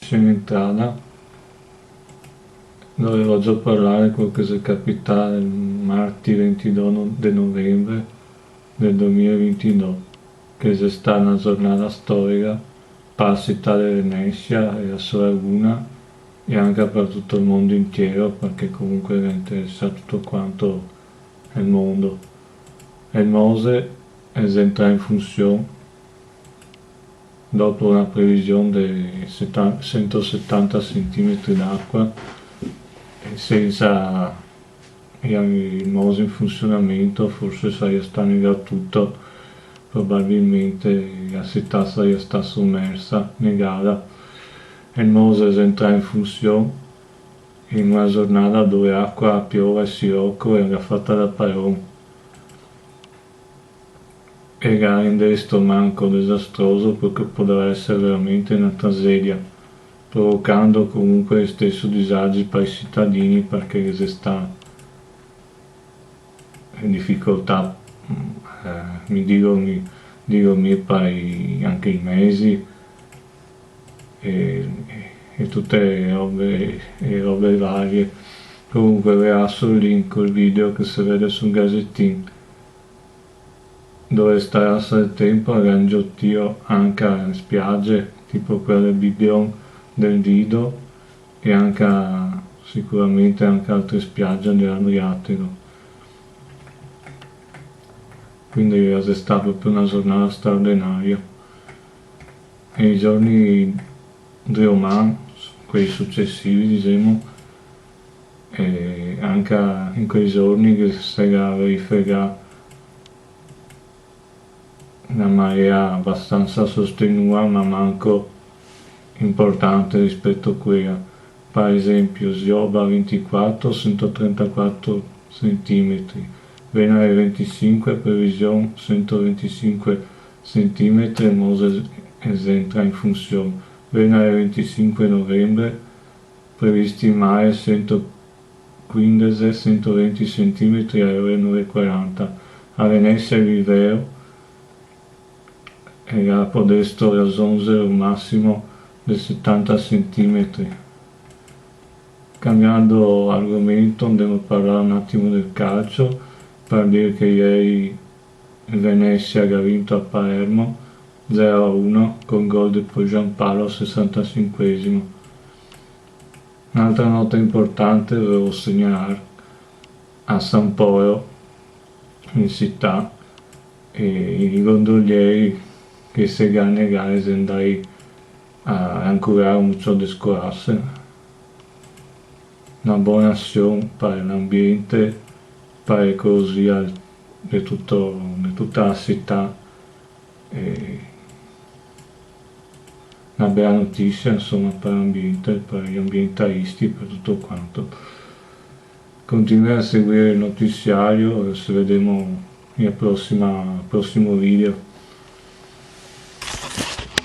scena entrata, dovevo già parlare quello che si capita il martedì 22 di novembre del 2022, che è stata una giornata storica per la città di Venezia e la sua laguna e anche per tutto il mondo intero, perché comunque interessa tutto quanto il mondo. Il Mose è entrato in funzione dopo una previsione di 170 cm d'acqua e senza il Mose in funzionamento forse sarebbe stato negato tutto, probabilmente la città sarebbe stata sommersa, negata. Il Mose è entrato in funzione in una giornata dove acqua piove e sirocco era fatta da parole. Era in questo manco disastroso perché poteva essere veramente una tragedia, provocando comunque lo stesso disagi per i cittadini perché esista difficoltà, dico per anche i mesi e tutte le robe varie. Comunque vi lascio il link col video che si vede sul Gazettin, dove starà il tempo arrangiotio anche in spiagge tipo quelle del Bibion del Lido e anche sicuramente anche altre spiagge dell'Adriatico. Quindi è stata proprio una giornata straordinaria e i giorni di domani, quelli successivi diciamo, e anche in quei giorni che si verifica una marea abbastanza sostenuta ma manco importante rispetto a quella. Per esempio Gioba 24 134 cm, Venere 25 previsione 125 cm, Mose entra in funzione. Venere 25 novembre previsti mare 115 120 cm alle ore 9:40. A Venezia il Viveo era podesto raggiungere un massimo di 70 cm. Cambiando argomento andiamo a parlare un attimo del calcio, per dire che ieri il Venezia ha vinto a Palermo 0-1 con gol di Giampaolo al 65esimo. Un'altra nota importante volevo segnalare a San Polo in città e i gondolieri che se gane se andai a ancora mucho de scolarse, una buona azione per l'ambiente, per l'ecologia di tutta la città e una bella notizia insomma per l'ambiente, per gli ambientalisti, per tutto quanto. Continuate a seguire il notiziario e ci vediamo nel prossimo video.